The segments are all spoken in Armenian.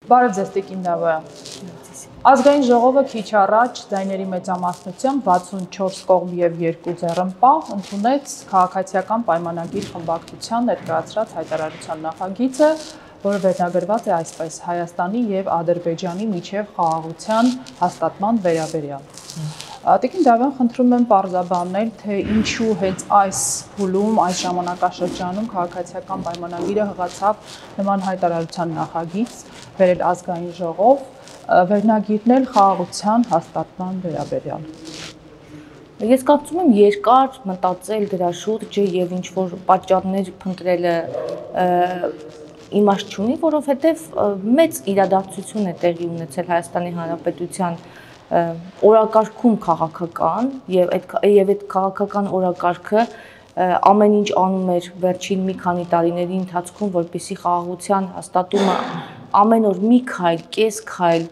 Բարև ձեզ Տիկին Դավոյան։ Ազգային ժողովը քիչ առաջ ձայների մեծամասնությամբ 64 կողմ եւ 2 ձեռնպահ ընդունեց քաղաքացիական պայմանագիր խմբակցության ներկայացրած հայտարարության նախագիծը, որը վերնագրված է այսպես. Հայաստանի եւ Ադրբեջանի միջև խաղաղության հաստատման վերաբերյալ։ Տիկին Դավոյան, խնդրում եմ պարզաբանել, թե ինչու հենց այս փուլում, այս ժամանակաշրջանում քաղաքացիական պայմանագիրը հղացավ նման հայտարարության նախագիծ, վերել ազգային ժողով, վերնագիրն էլ խաղաղության հաստատման վերաբերյալ։ Ես կարծում եմ երկար մտածել դրա շուրջ եւ ինչ որ պատճառներ փնտրելը իմաստ չունի, որովհետեւ մեծ իրադարձություն է տեղի ունեցել Հայաստանի Հանրապետության օրակարգում քաղաքական եւ այդ քաղաքական օրակարգը ամեն ինչ անում էր վերջին մի քանի տարիների ընթացքում, որպեսզի խաղաղության հաստատումը ամեն օր մի քայլ, կես քայլ,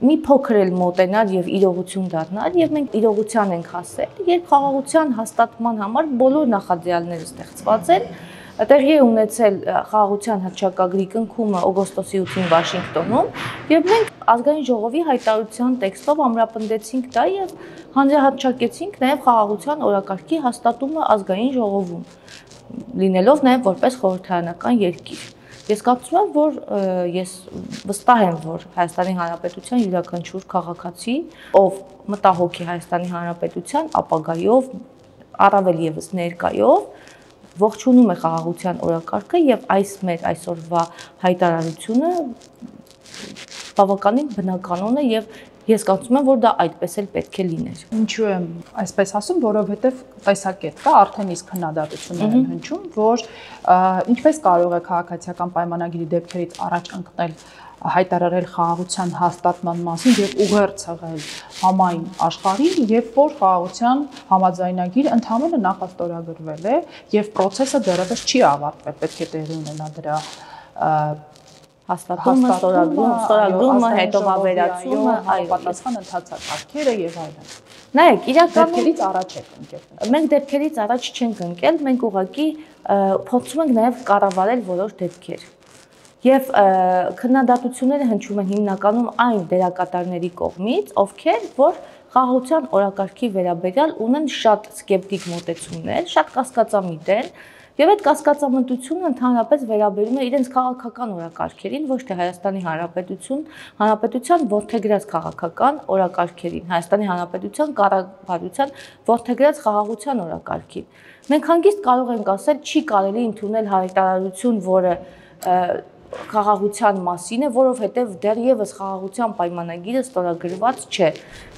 մի փոքր էլ մոտենար եւ իրողություն դառնար եւ մենք իրողության ենք հասել, երբ խաղաղության հաստատման համար բոլոր նախադրյալները ստեղծված են, տեղի է ունեցել խաղաղության հռչակագրի կնքումը օգոստոսի 8-ին Վաշինգտոնում եւ մենք ազգային ժողովի հայտարարության տեքստով ամրապնդեցինք դա եւ հանրահռչակեցինք նաեւ խաղաղության օրակարգի հաստատումը ազգային ժողովում, լինելով նաեւ որպես խորհրդարանական երկիր։ Ես կարծում եմ, որ ես վստահ եմ, որ Հայաստանի Հանրապետության յուրաքանչյուր քաղաքացի, ով մտահոգ է Հայաստանի Հանրապետության ապագայով, առավել եւս ներկայով, ողջունում է խաղաղության օրակարգը եւ այս մեր այսօրվա հայտարարությունը բավականին բնականon է եւ ես կարծում եմ, որ դա այդպես էլ պետք է լիներ։ Ինչու եմ այսպես ասում, որովհետեւ տեսակետ կա, արդեն իսկ քննադատություններ են հնչում, որ ինչպես կարող է քաղաքացիական պայմանագիրի դեպքերից առաջ ընկնել հայտարարել խաղաղության հաստատման մասին եւ ուղերձ հղել համայն աշխարհին, երբ որ խաղաղության համաձայնագիր ընդհանրապես նախաստորագրվել է եւ process-ը դեռևս չի ավարտվել, պետք է տեղի ունենա դրա հաստատումը, ստորագրումը, հետո վավերացումը, պատասխան ընթացակարգերը եւ այլն։ Նայեք, իրականում դեպքերից առաջ եք ընկել։ Մենք դեպքերից առաջ չենք ընկել, մենք ուղղակի փորձում ենք նաեւ կառավարել որոշ դեպքեր։ Եվ քննադատությունները հնչում են հիմնականում այն դերակատարների կողմից, ովքեր որ խաղաղության օրակարգի վերաբերյալ ունեն շատ սկեպտիկ մոտեցումներ, շատ կասկածամիտ են, եւ այդ կասկածամտությունը ընդհանրապես վերաբերում է իրենց քաղաքական օրակարգերին, ոչ թե Հայաստանի Հանրապետության ворթեգրած քաղաքական օրակարգերին, Հայաստանի Հանրապետության կառավարության ворթեգրած խաղաղության օրակարգին։ Մենք հանգիստ կարող ենք ասել, չի կարելի ընդունել հայտարարություն, որը խաղաղության մասին է, որովհետև դեռևս խաղաղության պայմանագիրը ստորագրված չէ։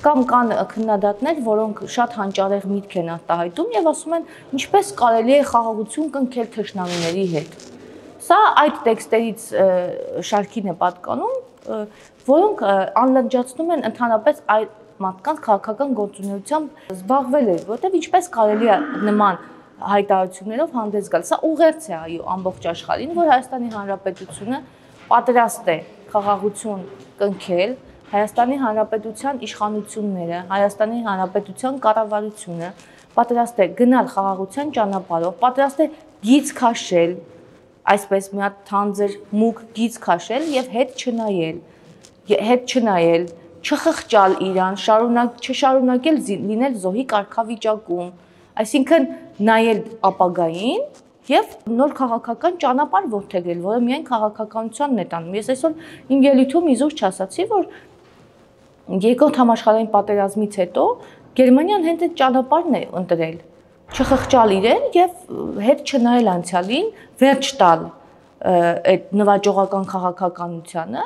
Կամ կան քննադատներ, որոնք շատ հանճարեղ միտք են արտահայտում եւ ասում են, ինչպես կարելի է խաղաղություն կնքել թշնամիների հետ։ Սա այդ տեքստերից շարքին է պատկանում, որոնք անլրջացնում են ընդհանրապես այդ մարդկանց քաղաքական գործունեությամբ զբաղվել է, որտեղ ինչպես կարելի է նման հայտարարություններով հանդես գալ։ Սա ուղերձ է այո ամբողջ աշխարհին, որ Հայաստանի Հանրապետությունը պատրաստ է խաղաղություն կնքել, Հայաստանի Հանրապետության իշխանությունները, Հայաստանի Հանրապետության կառավարությունը պատրաստ է գնալ խաղաղության ճանապարհով, պատրաստ է գիծ քաշել, այսպես մի հատ թանձր մուգ գիծ քաշել եւ հետ չնայել, չխղճալ իրան, չշարունակել լինել զոհի կարգավիճակում, այսինքն նայել ապագային եւ նոր քաղաքական ճանապարհ որդեգրել, որը միայն քաղաքականությանն է տանում։ Ես այսօր իմ ելույթում իզուր չասացի, որ երկրորդ համաշխարհային պատերազմից հետո Գերմանիան հենց այդ ճանապարհն է ընտրել, չխղճալ իրեն եւ հետ չնայել անցյալին, վերջ տալ այդ նվաճողական քաղաքականությանը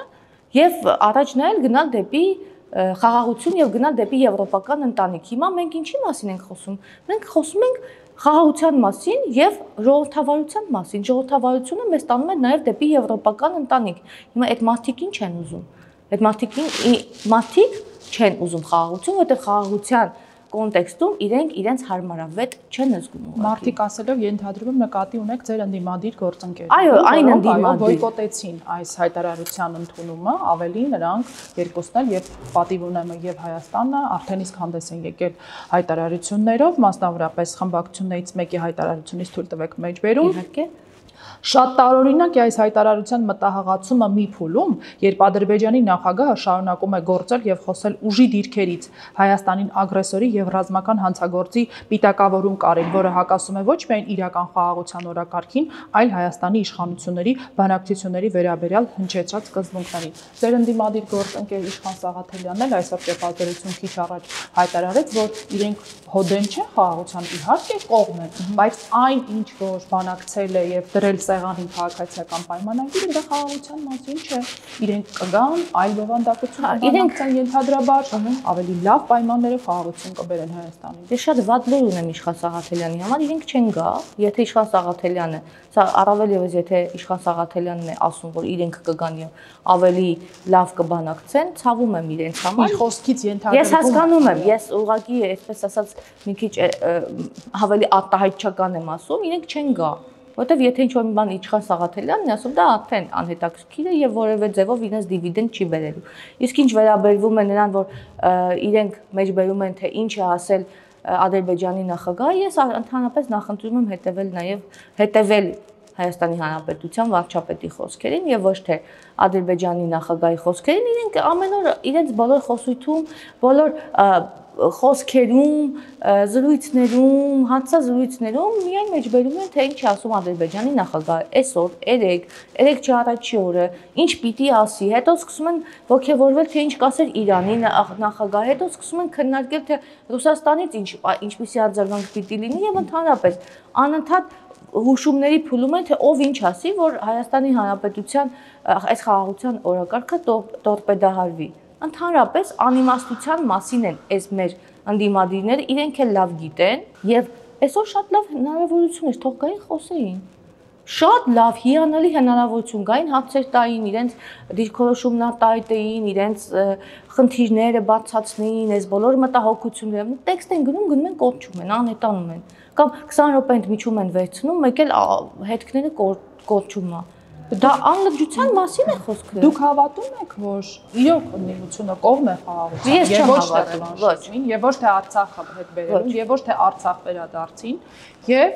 եւ առաջ նայել գնալ դեպի խաղաղություն եւ գնալ դեպի եվրոպական ընտանիք։ Հիմա մենք ինչի մասին ենք խոսում։ Մենք խոսում ենք խաղաղության մասին եւ ժողովրդավարության մասին։ Ժողովրդավարությունը մեզ տանում է նաեւ դեպի եվրոպական ընտանիք։ Հիմա այդ մարդիկ ինչ են ուզում։ Այդ մարդիկ չեն ուզում խաղաղություն, որտեղ խաղաղության կոնտեքստում իրենց հարմարավետ չեն զգում։ Մարդիկ ասելով ենթադրում եմ նկատի ունեք ձեր ընդդիմադիր գործընկերներ։ Այո, այն ընդդիմադիր բոյկոտեցին այս հայտարարության ընդունումը, ավելի նրանք երկուսն էլ եւ պատիվ ունեմ եւ Հայաստանը արդեն իսկ հանդես են եկել հայտարարություններով, մասնավորապես խմբակցություններից մեկի հայտարարությունից թույլ տվեք մեջբերում։ Իհարկե։ Շատ տարօրինակ է այս հայտարարության մտահղացումը մի փուլում, երբ Ադրբեջանի նախագահը շարունակում է գործել եւ խոսել ուժի դիրքերից, Հայաստանին ագրեսորի եւ ռազմական հանցագործի պիտակավորում կարել, որը հակասում է ոչ միայն իրական խաղաղության օրակարգին, այլ Հայաստանի իշխանությունների բանակցությունների վերաբերյալ հնչեցած սկզբունքներին։ Ձեր ընդդիմադիր գործընկեր Իշխան Սաղաթելյանն էլ այսօր ճեպազդեցություն քիչ առաջ հայտարարեց, որ իրենք հոդեն չեն խաղաղության, իհարկե կողմ են, բայց այն ինչ որ բանակցել է եւ դրել սեղանին քաղաքացիական պայմանագիրը դա խաղաղության մասին չէ։ Իրենք կգան, այլ բովանդակություն կբանակցեն ենթադրաբար, ավելի լավ պայմաններով խաղաղություն կբերեն Հայաստանին։ Ես շատ վատ լուր ունեմ Իշխան Սաղաթելյանի համար, իրենք չեն գա, եթե Իշխան Սաղաթելյանը, սա առավել եւս եթե Իշխան Սաղաթելյանն է ասում, որ իրենք կգան եւ ավելի լավ կբանակցեն, ցավում եմ իրենց համար։ Իր խոսքից ենթադրվում։ Ես հասկանում եմ, ես ուղղակի այսպես ասած մի քիչ ավելի արտահայտչական եմ ասում, իրենք չեն գա։ Որտեվ եթե ինչ-որ մի բան Իշխան Սաղաթելյանն է ասում, դա արդեն անհետաքրքիր է եւ որևէ ձևով իրենց դիվիդենդ չի բերելու։ Իսկ ինչ վերաբերվում է նրան, որ իրենք մեջբերում են, թե ինչ է ասել Ադրբեջանի նախագահը, ես ընդհանրապես նախընտրում եմ հետևել Հայաստանի Հանրապետության վարչապետի խոսքերին եւ ոչ թե Ադրբեջանի նախագահի խոսքերին, իրենք ամեն օր իրենց բոլոր խոսույթում, բոլոր խոսքերում, զրույցներում, հանդիսազրույցներում միայն մեջբերում են, թե ինչ է ասում Ադրբեջանի նախագահը այսօր, երեք չի առաջի օրը, ինչ պիտի ասի, հետո սկսում են ոգևորվել, թե ինչ կասեր Իրանի նախագահը, հետո սկսում են քննարկել, թե Ռուսաստանից ինչպիսի արձագանք պիտի լինի եւ ընդհանրապես անընդհատ հուշումների փուլում են, թե ով ինչ ասի, որ Հայաստանի Հանրապետության այս խաղաղության օրակարգը տորպեդահարվի։ Ընդհանրապես անիմաստության մասին են այս մեր ընդդիմադիրները, իրենք էլ լավ գիտեն եւ այսօր շատ լավ հնարավորություն էր, թող գային խոսեին։ Շատ լավ հիանալի հնարավորություն կային հարցեր տային, իրենց դիրքորոշումներ տային, իրենց խնդիրները բացացնեին, այս բոլոր մտահոգությունները, տեքստ են գնում են կոչում են, անհետանում են, կամ 20 րոպե ընդմիջում են վերցնում, մեկ էլ հետքները կոչում է։ Դա անլրջության մասին է խոսքը։ Դուք հավատում եք, որ իրոք ընդդիմությունը կողմ է խաղաղության, եւ ոչ թե ռևանշիզմին, եւ ոչ թե Արցախը հետ բերելուն, եւ ոչ թե Արցախ վերադարձին, եւ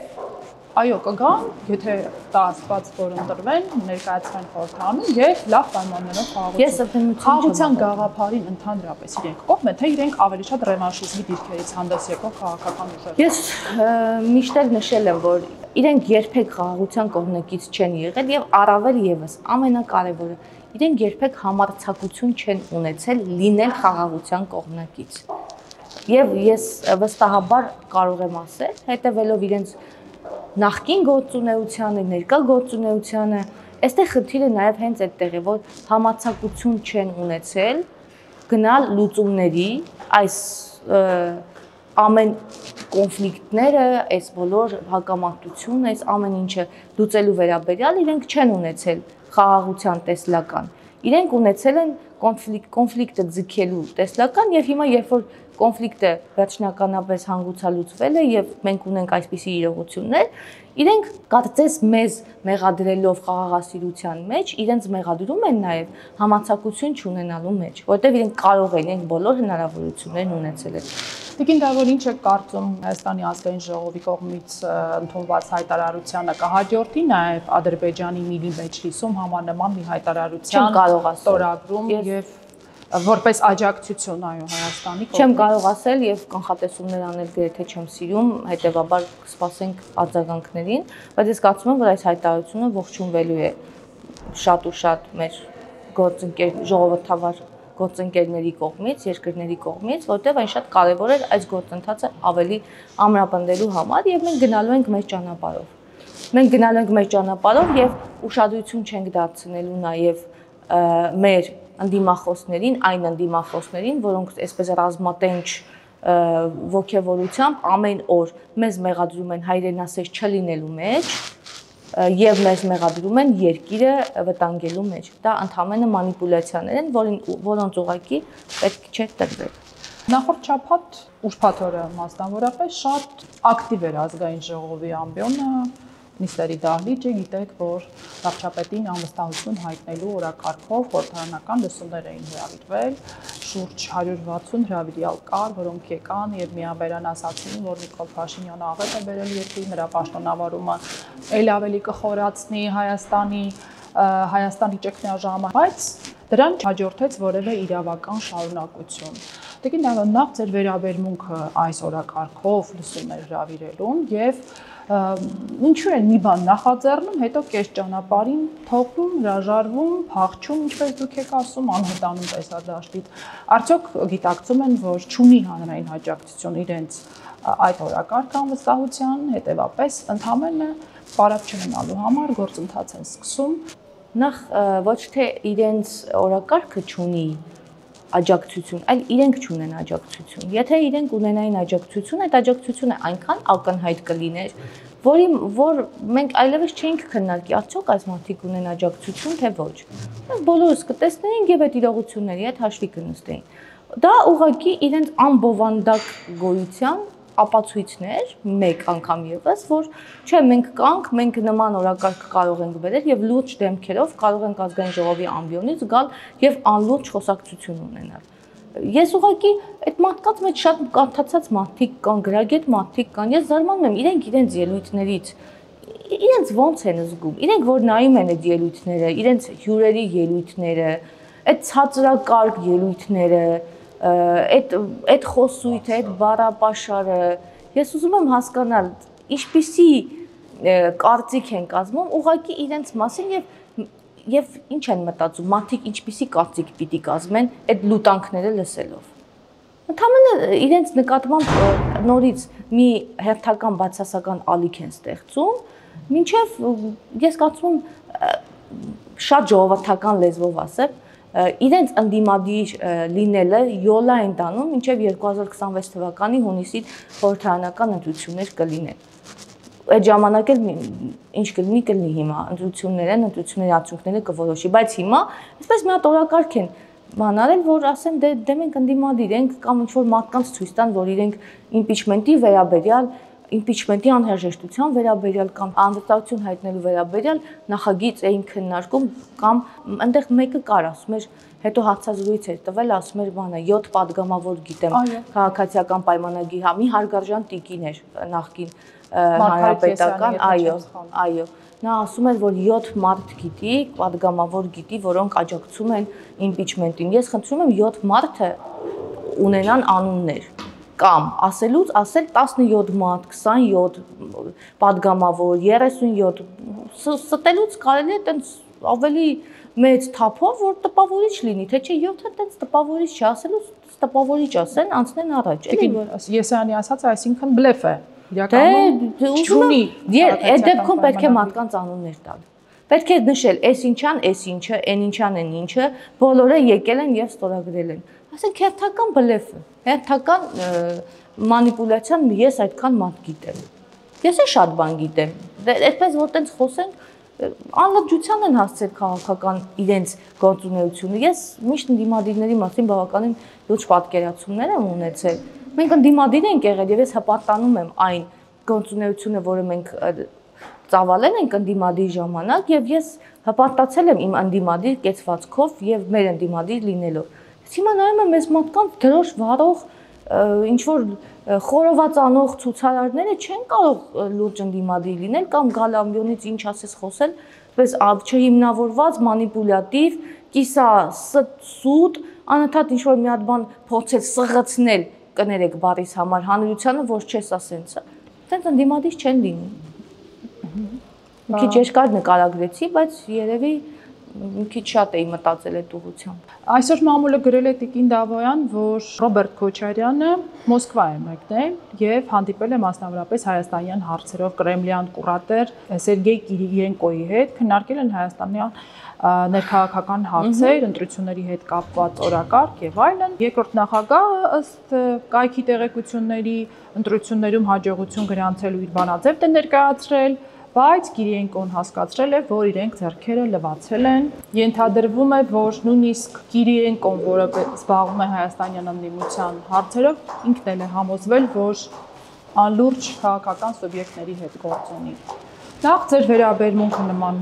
այո, կգան, եթե դա ասված որ ընտրվեն, ներկայացվեն խորհրդանում եւ լավ պայմաններով խաղաղության գաղափարին ընդհանրապես իրենք կողմ են, թե իրենք ավելի շատ ռևանշիզմի դիրքերից հանդես եկող քաղաքական ուժեր։ Ես միշտ նշել եմ, որ իրենք երբեք խաղաղության կողմնակից չեն եղել եւ առավել եւս ամենակարևորը իրենք երբեք համարձակություն չեն ունեցել լինել խաղաղության կողմնակից։ Եվ ես վստահաբար կարող եմ ասել, հետևելով իրենց նախկին գործունեությանը, ներկա գործունեությանը, այստեղ խնդիրը նաև հենց այդտեղ է, որ համացակություն չեն ունեցել գնալ լուծումների այս ամեն կոնֆլիկտները, այս բոլոր հակամարտությունը, այս ամեն ինչը լուծելու վերաբերյալ իրենք չեն ունեցել խաղաղության տեսլական։ Իրենք ունեցել են կոնֆլիկտը ձգելու տեսլական եւ հիմա երբ որ կոնֆլիկտը վերջնականապես հանգուցալուծվել է եւ մենք ունենք այսպիսի իրողություններ, իրենք կարծես մեզ մեղադրելով խաղաղասիրության մեջ, իրենց մեղադրում են նաեւ համացակություն չունենալու մեջ, որտեղ իրենք կարող են, իրենք բոլոր հնարավորություններն ունեցել են։ Տիկին Դավոլ, ինչ եք կարծում Հայաստանի ազգային ժողովի կողմից ընդունված հայտարարությանը կհաջորդի նաև Ադրբեջանի Միլի Մեջլիսում համանման մի հայտարարության ստորագրում եւ որպես աջակցություն այո Հայաստանի կողմից։ Չեմ կարող ասել եւ կանխատեսումներ անել գրեթե չեմ սիրում, հետեւաբար կսպասենք արձագանքներին, բայց ես կարծում եմ, որ այս հայտարարությունը ողջունվելու է շատ ու շատ մեր գործընկեր ժողովրդավար գործընկերների կողմից, երկրների կողմից, որտեղ այն շատ կարևոր է այս գործընթացը ավելի ամրապնդելու համար եւ մենք գնալու ենք մեր ճանապարհով։ Մենք գնալու ենք մեր ճանապարհով եւ ուշադրություն չենք դարձնելու նաեւ մեր ընդդիմախոսներին, այն ընդդիմախոսներին, որոնք այսպես ռազմատենչ ոգևորությամբ ամեն օր մեզ մեղադրում են հայրենասեր չլինելու մեջ եւ մեզ մեղադրում են երկիրը վտանգելու մեջ։ Դա ընդհանրապես մանիպուլյացիաներ են, որոնց ուղղակի պետք չէ տրվել։ Նախորդ շաբաթ ուրբաթ օրը մասնավորապես շատ ակտիվ էր ազգային ժողովի ամբիոնը, նիստերի դահլիճը, գիտեք, որ վարչապետին անվստահություն հայտնելու օրակարգով խորհրդարանական լսումներ էին հրավիրվել, շուրջ 160 հրավիրյալ կար, որոնք եկան եւ միաբերան ասացին, որ Նիկոլ Փաշինյանը աղետ է բերել երկրի, նրա պաշտոնավարումը ել ավելի կխորացնի Հայաստանի ճգնաժամը, բայց դրան հաջորդեց որևէ իրավական շարունակություն։ Դեպի նախ ձեր վերաբերմունքը այս օրակարգով լսումներ հրավիրելուն եւ ինչու են մի բան նախաձեռնում, հետո կես ճանապարհին թողնում, հրաժարվում, փախչում, ինչպես դուք եք ասում, անհետանում տեսադաշտից։ Արդյոք գիտակցում են, որ չունի հանրային հաջողություն իրենց այդ օրակարգը անվստահության, հետեւապես ընդհանրապես պարապ չմնալու համար գործընթաց են սկսում։ Նախ ոչ թե իրենց օրակարգը չունի աջակցություն, այլ իրենք չունեն աջակցություն։ Եթե իրենք ունենային աջակցություն, այդ աջակցությունը այնքան ակնհայտ կլիներ, որ մենք այլևս չէինք քննարկի, արդյոք այս մարդիկ ունեն աջակցություն, թե ոչ։ Մենք բոլորս կտեսնեինք եւ այդ իրողությունների հետ հաշվի կնստեին։ Դա ուղղակի իրենց անբովանդակ գոյության ապացույցներ, մեկ անգամ եւս, որ չէ, մենք կանք, մենք նման օրակարգ կարող ենք բերել եւ լուրջ դեմքերով կարող ենք ազգային ժողովի ամբիոնից գալ եւ անլուրջ խոսակցություն ունենալ։ Ես ուղղակի այդ մարդկանց մեջ շատ կարդացած մարդիկ կան, գրագետ մարդիկ կան, ես զարմանում եմ իրենց ելույթներից, իրենց ոնց են զգում, իրենք որ նայում են այդ ելույթները, իրենց հյուրերի ելույթները, այդ ցածրակարգ ելույթները, այդ խոսույթը, այդ բառապաշարը, ես ուզում եմ հասկանալ, ինչպիսի կարծիք են կազմում ուղղակի իրենց մասին եւ ինչ են մտածում, մարդիկ ինչպիսի կարծիք պիտի կազմեն այդ լուտանքները լսելով։ Ընդհանրապես իրենց նկատմամբ նորից մի հերթական բացասական ալիք են ստեղծում, մինչև ես կարծում եմ շատ ժողովրդական լեզվով ասեմ, իրենց ընդդիմադիր լինելը յոլա են տանում մինչև 2026 թվականի հունիսին խորհրդարանական ընտրություններ կլինեն։ Այդ ժամանակ էլ ինչ կլինի հիմա, ընտրությունների արդյունքները կորոշի, բայց հիմա այսպես մի հատ օրակարգ են բանարել, որ ասեն դե մենք ընդդիմադիր ենք կամ ինչ-որ մարդկանց ցույց տան, որ իրենք իմպիչմենտի վերաբերյալ իմպիչմենտի անհրաժեշտության վերաբերյալ կամ անվտանգություն հայտնելու վերաբերյալ նախագիծ էին քննարկում կամ այնտեղ մեկը կար ասում էր հետո հարցազրույց էր տվել ասում էր բանը 7 падգամավոր գիտեմ քաղաքացիական պայմանագիր մի հարգարժան տիկին էր նախկին հանրապետական այո նա ասում էր որ 7 մարդ գիտի падգամավոր գիտի որոնք աջակցում են իմպիչմենտին ես խնդրում եմ 7 մարդը ունենան անուններ կամ ասել 17 մարդ, 27 падգամավոր, 37 ստելուց կարելի է տենց ավելի մեծ թափով, որ տպավորիչ լինի, թե չէ 7-ը տենց տպավորիչ չի, ասելուց տպավորիչ ասեն, անցնեն առաջ։ Եսայանի ասած, այսինքն բլեֆ է, իրականում չունի։ Այդ դեպքում պետք է մարդկանց անուններ տալ։ Պետք է նշել, այս ինչան, այս ինչը, այն ինչան, այն ինչը, բոլորը եկել են եւ ստորագրել են։ Ասենք հերթական բլեֆ է, հերթական մանիպուլյացիան ես այդքան մարդ գիտեմ։ Ես է շատ բան գիտեմ։ Այդպես որ տենց խոսենք, անլրջության են հասցել քաղաքական իրենց գործունեությունը։ Ես միշտ ընդդիմադիրների մասին բավականին լուրջ պատկերացումներ եմ ունեցել։ Մենք ընդդիմադիր ենք եղել եւ ես հպարտանում եմ այն գործունեությունը, որը մենք ծավալել ենք ընդդիմադիր ժամանակ եւ ես հպարտացել եմ իմ ընդդիմադիր կեցվածքով եւ մեր ընդդիմադիր լինելով։ Հիմա նայում եմ մեզ մարդկանց դրոշ վարող ինչ որ խորոված անող ցուցարարները չեն կարող լուրջ ընդդիմադիր լինել կամ գալ ամբիոնից ինչ ասես խոսել, պես չհիմնավորված մանիպուլյատիվ, կիսա սուտ, անընդհատ ինչ որ մի հատ բան փորձել սղացնել կներեք բարիս համար հանրությանը, որ չես ասենց։ Այդպես ընդդիմադիր չեն լինում։ Մի քիչ երկար նկարագրեցի, բայց երևի մի քիչ շատ էի մտածել այդ ուղղությամբ։ Այսօր մամուլը գրել է Տիկին Դավոյան, որ Ռոբերտ Քոչարյանը Մոսկվա է մեկնել եւ հանդիպել է մասնավորապես հայաստանյան հարցերով կրեմլյան կուրատոր Սերգեյ Կիրիենկոյի հետ, քննարկել են հայաստանյան ներքաղաքական հարցեր, ընտրությունների հետ կապված օրակարգ եւ այլն։ Երկրորդ նախագահը ըստ կայքի տեղեկությունների ընտրություններում հաջողություն գրանցելու իր բանաձևն է ներկայացրել, բայց Կիրիենկոն հասկացրել է, որ իրենք ձեռքերը լվացել են։ Ենթադրվում է, որ նույնիսկ Կիրիենկոն, որը զբաղվում է հայաստանյան ընդդիմության հարցերով, ինքն էլ է համոզվել, որ անլուրջ քաղաքական սուբյեկտների հետ գործ ունի։ Նախ ձեր վերաբերմունքը նման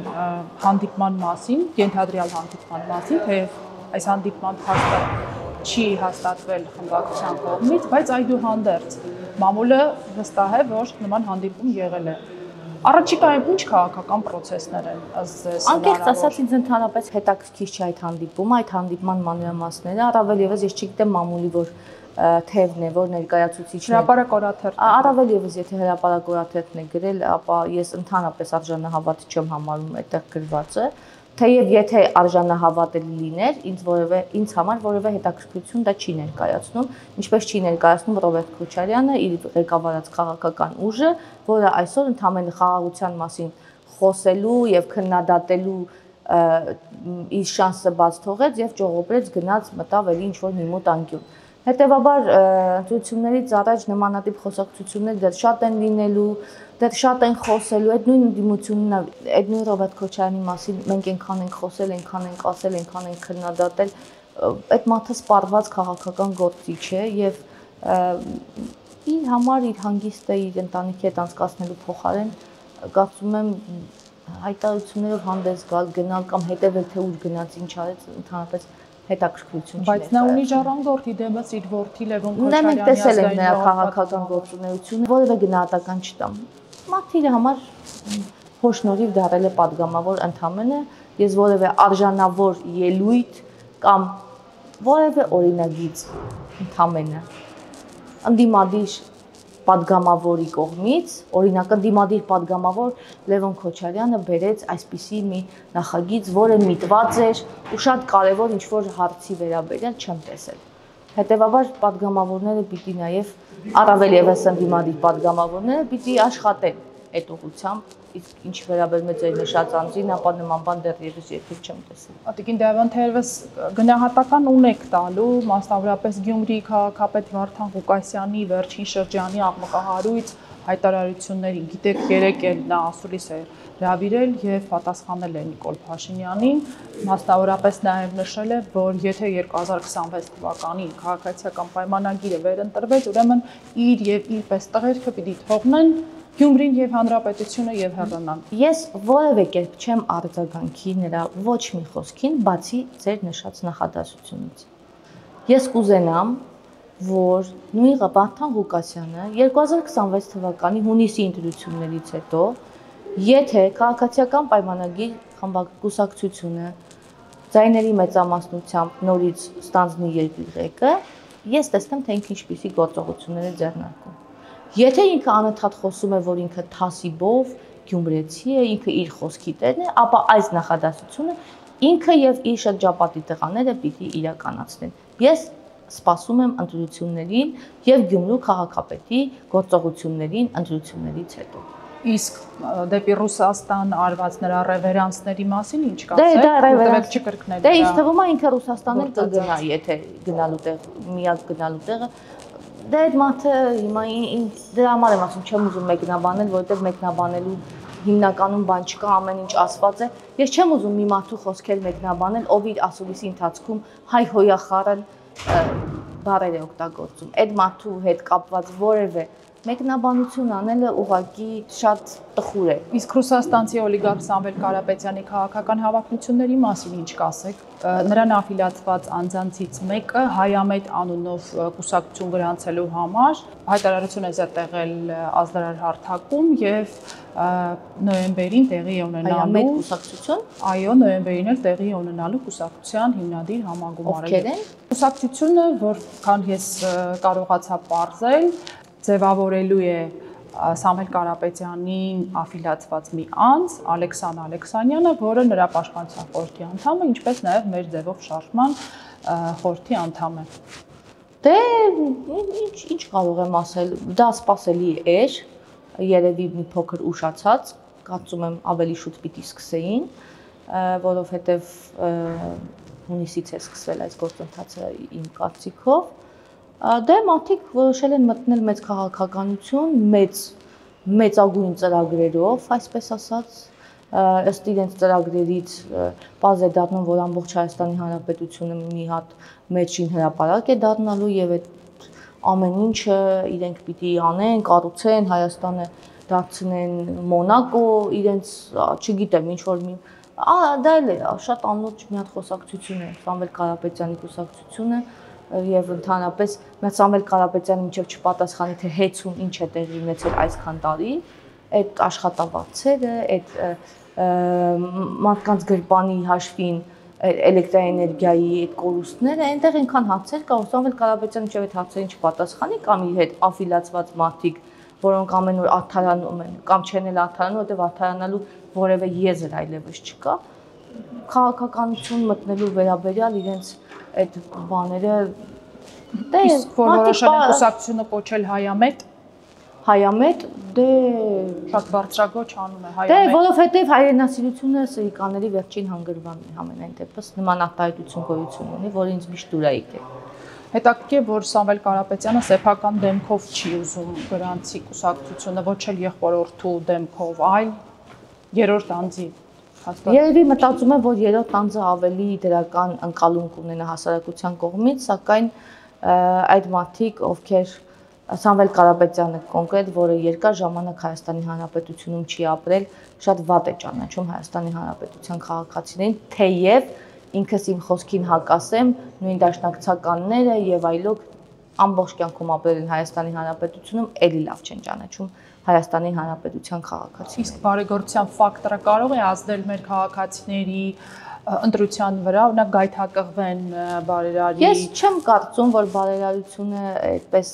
հանդիպման մասին, ենթադրյալ հանդիպման մասին, թեև այս հանդիպման փաստը չի հաստատվել խմբակցության կողմից, բայց այդուհանդերձ մամուլը վստահ է, որ նման հանդիպում եղել է։ Առաջիկայում ինչ քաղաքական process-ներ են ըստ ձեզ։ Անկեղծ ասած ինձ ընդհանրապես հետաքրքիր չի այդ հանդիպման մանրամասները, առավել եւս ես չգիտեմ մամուլի որ թևն է, որ ներկայացուցիչն է։ Հրապարակորաթերթ։ Առավել եւս եթե հրապարակորաթերթն է գրել, ապա ես ընդհանրապես արժանահավատ չեմ համարում այդտեղ գրվածը, թեև եթե արժանահավատելի լիներ, ինձ համար որևէ հետաքրքրություն դա չի ներկայացնում, ինչպես չի ներկայացնում Ռոբերտ Քոչարյանը իր ղեկավարած քաղաքական ուժը, որը այսօր ընդհանրապես խաղաղության մասին խոսելու եւ քննադատելու իր շանսը բաց թողեց եւ ճողոպրեց գնաց մտավ էլի ինչ որ մի մոտ անկյուն։ Հետևաբար ընտրություններից առաջ նմանատիպ խոսակցություններ դեռ շատ են լինելու, դեռ շատ են խոսելու, այդ նույն դիմությունն է, այդ նույն Ռոբերտ Քոչարյանի մասին մենք այնքան ենք խոսել, այնքան ենք ասել, այնքան ենք քննադատել, այդ մարդը սպառված քաղաքական գործիչ է եւ իր համար իր հանգիստը իր ընտանիքի հետ անցկացնելու փոխարեն կարծում եմ հայտարարություններով հանդես գալ կամ հետևել թե ուր գնաց ինչ արեց ընդհանրապես հետաքրքրություն չի։ Բայց նա ունի ժառանգորդ իդեմս իր որդի Լևոն Քոչարյանի մենք տեսել ենք նրա քաղաքական գործունեությունը, որևէ գնահատական չտամ։ Մաթիրը համար հոշնորհիվ դառել է падգամավոր ընդամենը, ես որևէ արժանավոր ելույթ կամ որևէ օրինագիծ ընդամենը ընդդիմադիր падգամավորի կողմից, օրինակ ընդդիմադիր падգամավոր Լևոն Քոչարյանը բերեց այսպիսի մի նախագիծ, որը միտված էր ու շատ կարևոր ինչ-որ հարցի վերաբերյալ չեմ տեսել։ Հետևաբար падգամավորները պիտի նաև առավել եւս ընդդիմադիր падգամավորները պիտի աշխատեն այդ ուղղությամբ, իսկ ինչ վերաբերում է ձեր նշած անձին, ապա նման բան դեռևս երբեք չեմ տեսել։ Ատիկին Դավան թերևս գնահատական ունեք տալու, մասնավորապես Գյումրի քաղաքապետ Վարդան Ղուկասյանի վերջին շրջանի աղմկահարույց հայտարարություններին, գիտեք, երեկ էլ նա ասուլիս է հրավիրել եւ պատասխանել է Նիկոլ Փաշինյանին, մասնավորապես նաեւ նշել է, որ եթե 2026 թվականին քաղաքացիական պայմանագիրը վերընտրվեց, ուրեմն իր եւ իր պես տղերքը պիտի թողնեն Գյումրին եւ հանրապետությունը եւ հեռանան։ Ես որևէ կերպ չեմ արձագանքի նրա ոչ մի խոսքին, բացի ձեր նշած նախադասությունից։ Ես կուզենամ, որ նույն Վարդան Ղուկասյանը 2026 թվականի հունիսի ընտրություններից հետո, եթե քաղաքացիական պայմանագիր խմբակցությունը ձայների մեծամասնությամբ նորից ստանձնի երկրի ղեկը, ես տեսնեմ, թե ինքը ինչպիսի գործողություններ է ձեռնարկում։ Եթե ինքը անընդհատ խոսում է, որ ինքը թասիբով գյումրեցի է, ինքը իր խոսքի տերն է, ապա այս նախադասությունը ինքը եւ իր շրջապատի տղաները պիտի իրականացնեն։ Ես սպասում եմ ընտրություններին եւ Գյումրու քաղաքապետի գործողություններին ընտրություններից հետո։ Իսկ դեպի Ռուսաստան արված նրա ռևերանսների մասին ինչ կասեք, որտեղ չկրկնել։ Դե ինձ թվում է ինքը Ռուսաստան էլ կգնա, եթե գնալու տեղ, միակ գնալու տեղը Դե այդ մարդը հիմա դրա համար եմ ասում, չեմ ուզում մեկնաբանել, որովհետև մեկնաբանելու հիմնականում բան չկա, ամեն ինչ ասված է։ Ես չեմ ուզում մի մարդու խոսքեր մեկնաբանել, ով իր ասուլիսի ընթացքում հայ-հոյախառն բառեր է օգտագործում։ Այդ մարդու հետ կապված որևէ մեկնաբանություն անելը ուղղակի շատ տխուր է։ Իսկ ռուսաստանցի օլիգարխ Սամվել Կարապետյանի քաղաքական հավակնությունների մասին ինչ կասեք։ Նրան աֆիլիացված անձանցից մեկը Հայամետ անունով կուսակցություն գրանցելու համար հայտարարություն է զետեղել ազդարար հարթակում եւ նոյեմբերին տեղի ունենալու Հայամետ կուսակցություն։ Այո, նոյեմբերին էլ տեղի ունենալու կուսակցության հիմնադիր համագումարը։ Ովքեր են։ Կուսակցությունը, որքան ես կարողացա պարզել, ձևավորելու է Սամվել Կարապետյանին աֆիլիացված մի անձ, Ալեքսան Ալեքսանյանը, որը նրա պաշտպանության խորհրդի անդամ է, ինչպես նաև մեր ձևով շարժման խորհրդի անդամ է։ Դե ինչ կարող եմ ասել, դա սպասելի էր, երևի մի փոքր ուշացած, կարծում եմ ավելի շուտ պիտի սկսեին, որովհետև հունիսից է սկսվել այս գործընթացը իմ կարծիքով։ Դե մարդիկ որոշել են մտնել մեծ քաղաքականություն, մեծագույն ծրագրերով, այսպես ասած, ըստ իրենց ծրագրերից պարզ է դառնում, որ ամբողջ Հայաստանի Հանրապետությունը մի հատ մեջին հրապարակ է դառնալու եւ այդ ամեն ինչը իրենք պիտի անեն, կառուցեն, Հայաստանը դարձնեն Մոնակո, իրենց, չգիտեմ, ինչ որ մի դա էլ է շատ անոց մի հատ խոսակցություն է, Սամվել Կարապետյանի խոսակցությունը եւ ընդհանրապես մեր Սամվել Կարապետյանը մինչեւ չպատասխանի թե հեծուն ինչ է տեղի ունեցել այսքան տարի, այդ աշխատավարձերը, այդ մարդկանց գրպանի հաշվին էլեկտրաէներգիայի այդ կորուստները, այնտեղ այնքան հարցեր կա, Սամվել Կարապետյանը մինչեւ այդ հարցերին չպատասխանի կամ իր հետ աֆիլացված մարդիկ, որոնք ամեն օր արդարանում են կամ չեն էլ արդարանում, որտեղ արդարանալու որևէ եզր այլևս չկա, քաղաքականություն մտնելու վերաբերյալ իրենց այդ բաները իսկ որ որոշել են կուսակցությունը կոչել հայամետ, դե շատ բարձրագոչ անում է հայամետ։ Դե որովհետև հայրենասիրությունը սրիկաների վերջին հանգրվանն է համենայն դեպս նման արտահայտություն գոյություն ունի, որ ինձ միշտ դուր է եկել։ Հետաքրքիր է, որ Սամվել Կարապետյանը սեփական դեմքով չի ուզում գրանցի կուսակցությունը, ոչ էլ եղբորորդու դեմքով, այլ երրորդ անձի հաստատ։ Երևի մտածում եմ, որ երրորդ անձը ավելի դրական ընկալում կունենա հասարակության կողմից, սակայն այդ մարդիկ, ովքեր Սամվել Կարապետյանը կոնկրետ, որը երկար ժամանակ Հայաստանի Հանրապետությունում չի ապրել, շատ վատ է ճանաչում Հայաստանի Հանրապետության քաղաքացիներին, թեև ինքս իմ խոսքին հակասեմ, նույն դաշնակցականները եւ այլոք ամբողջ կյանքում ապրել են Հայաստանի Հանրապետությունում, էլի լավ չեն ճանաչում Հայաստանի Հանրապետության քաղաքացիներին։ Իսկ բարեգործության ֆակտորը կարող է ազդել մեր քաղաքացիների ընտրության վրա, օրինակ գայթակղվեն բարերարի։ Ես չեմ կարծում, որ բարերարությունը այդպես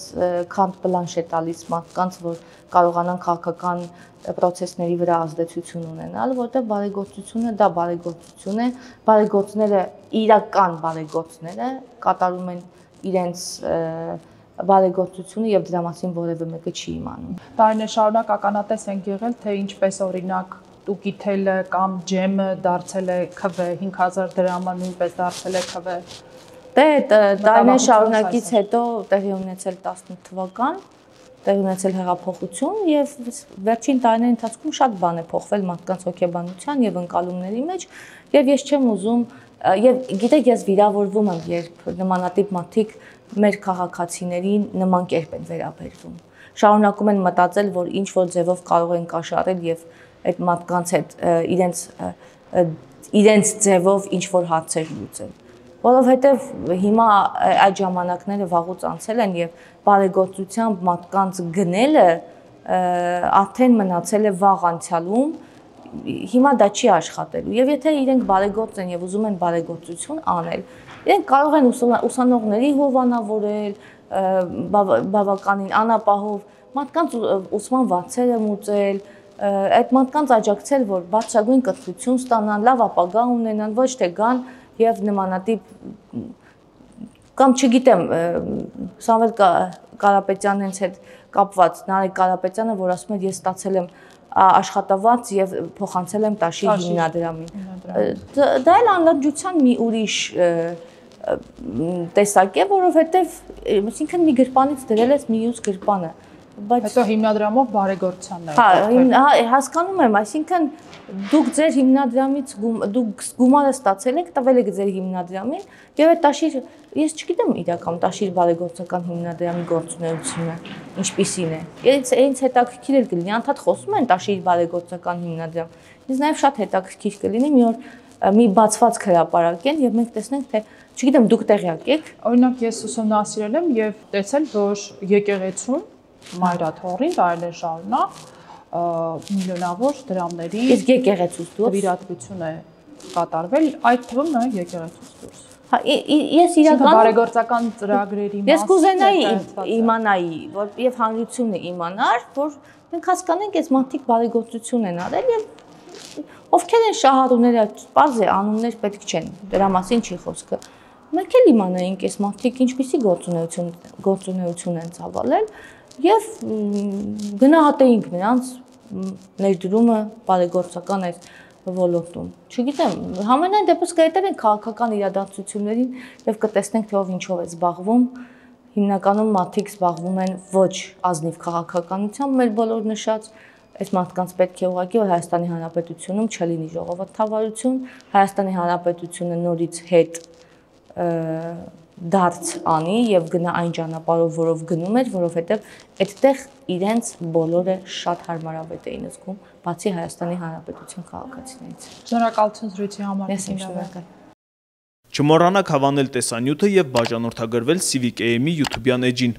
քանտ բլանշ է տալիս մարդկանց, որ կարողանան քաղաքական պրոցեսների վրա ազդեցություն ունենալ, որտեղ բարեգործությունը դա բարեգործություն է, բարեգործները իրական բարեգործները կատարում են իրենց բարեգործությունը եւ դրա մասին որևէ մեկը չի իմանում։ Տարիներ շարունակ ականատես ենք եղել, թե ինչպես օրինակ Տուկիթելը կամ ջեմը դարձել է ՔՎ 5000 դրամը նույնպես դարձել է ՔՎ։ Դե տարիներ շարունակից հետո տեղի ունեցել 18 թվական, տեղի ունեցել հեղափոխություն եւ վերջին տարիների ընթացքում շատ բան է փոխվել մարդկանց հոգեբանության եւ ընկալումների մեջ եւ ես չեմ ուզում եւ գիտեք ես վիրավորվում եմ, երբ նմանատիպ մարդիկ մեր քաղաքացիներին նման կերպ են վերաբերվում։ Շարունակում են մտածել, որ ինչ որ ձևով կարող են կաշառել եւ այդ մարդկանց հետ իրենց ձևով ինչ որ հարցեր լուծել, որովհետև հիմա այդ ժամանակները վաղուց անցել են եւ բարեգործությամբ մարդկանց գնելը արդեն մնացել է վաղ անցյալում, հիմա դա չի աշխատելու եւ եթե իրենք բարեգործ են եւ ուզում են բարեգործություն անել, իրենք կարող են ուսանողների հովանավորել, բավականին անապահով մարդկանց ուսման վարձերը մուծել, այդ մարդկանց աջակցել, որ բարձրագույն կրթություն ստանան, լավ ապագա ունենան, ոչ թե գան եւ նմանատիպ կամ չգիտեմ, Սամվել Կարապետյանը հենց հետ կապված, Նարեկ Կարապետյանը, որ ասում է ես ստացել եմ աշխատավարձ եւ փոխանցել եմ Տաշիր հիմնադրամին։ Դա էլ անլրջության մի ուրիշ տեսակ է, որովհետեւ այսինքն մի գրպանից դրել ես մյուս գրպանը։ Հետո հիմնադրամով բարեգործությունն է։ Հա, հասկանում եմ, այսինքն դուք ձեր հիմնադրամից դուք գումարը ստացել եք, տվել եք ձեր հիմնադրամին եւ այդ Տաշիր, ես չգիտեմ իրական Տաշիր բարեգործական հիմնադրամի գործունեությունը ինչպիսին է։ Ինձ հետաքրքիր էլ կլինի, անդադ խոսում են Տաշիր բարեգործական հիմնադրամ։ Ինձ նաեւ շատ հետաքրքիր կլինի մի օր մի բացված հրապարակեն եւ մենք տեսնենք թե չգիտեմ դուք տեղյակ եք։ Օրինակ ես ուսումնասիրել եմ եւ տեսել, որ եկեղեցուն Մայրաթորին տարիներ շարունակ միլիոնավոր դրամների իսկ եկեղեցուց դուրս նվիրատվություն է կատարվել, այդ թվում է եկեղեցուց դուրս։ Հա, ես իրական բարեգործական ծրագրերի մասը։ Ես կուզենայի իմանայի, որ եւ հանրությունը իմանար, որ մենք հասկանանք, այս մարդիկ բարեգործություն են արել եւ ովքեր են շահառուները, բարձ է անուններ պետք չեն, դրա մասին չի խոսքը։ Մենք էլ իմանայինք, այս մարդիկ ինչպիսի գործունեություն են ծավալել եւ գնահատեինք նրանց ներդրումը բարեգործական այս ոլորտում։ Չգիտեմ, համենայն դեպս կհետևենք քաղաքական իրադարձություններին եւ կտեսնենք թե ով ինչով է զբաղվում։ Հիմնականում մարդիկ զբաղվում են ոչ ազնիվ քաղաքականությամբ, մեր բոլոր նշած այս մարդկանց պետք է ուղղակի որ Հայաստանի Հանրապետությունում չլինի ժողովրդավարություն, Հայաստանի Հանրապետությունը նորից հետ դարձ անի եւ գնա այն ճանապարհով, որով գնում էր, որովհետեւ այդտեղ իրենց բոլորը շատ հարմարավետ էին զգում, բացի Հայաստանի Հանրապետության քաղաքացիներից։ Շնորհակալություն զրույցի համար։ Ես շնորհակալ։ Չմոռանաք հավանել տեսանյութը եւ բաժանորդագրվել Civic AM-ի YouTube-յան էջին։